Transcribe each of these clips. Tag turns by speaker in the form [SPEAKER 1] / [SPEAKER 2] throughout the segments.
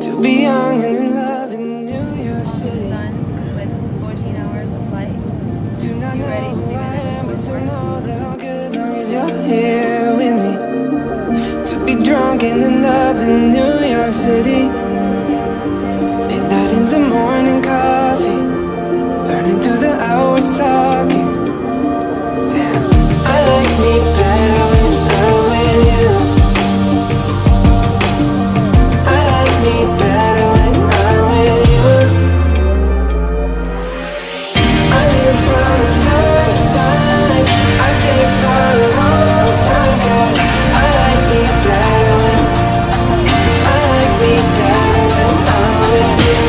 [SPEAKER 1] To be young and in love in New York City.
[SPEAKER 2] Done with 14 hours of flight.
[SPEAKER 1] Do not
[SPEAKER 2] You
[SPEAKER 1] know
[SPEAKER 2] ready to
[SPEAKER 1] who
[SPEAKER 2] do
[SPEAKER 1] I
[SPEAKER 2] the
[SPEAKER 1] am, but still
[SPEAKER 2] airport?
[SPEAKER 1] know that I'm good long as you're here with me. To be drunk and in love in New York City. Midnight into morning coffee, burning through the hours talking. Damn, I like me better when I'm with you. I like me better when I'm with you. I live from the first time, I stay for a long time, 'cause I like me better when I'm with you. I like me better when I'm with you.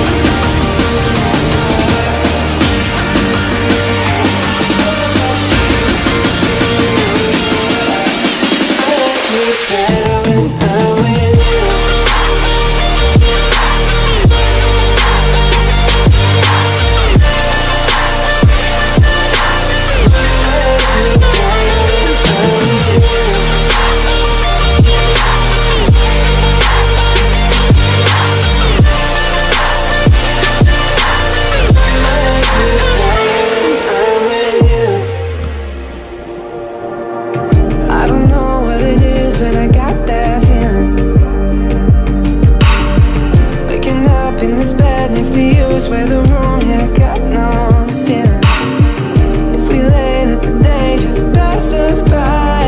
[SPEAKER 1] I don't know what it is, but I got that feeling. Waking up in this bed next to you, swear the room, yeah, got no ceiling. If we lay, let the day just pass us by.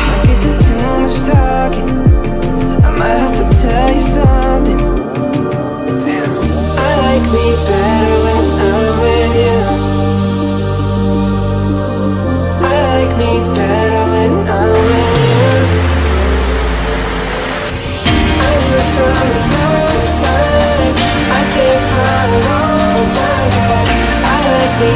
[SPEAKER 1] Might get to too much talking, I might have to tell you something. Damn, I like me better when I'm with you. I like me better when I'm with you. I knew from the first time, I stayed for a long time, 'cause I like me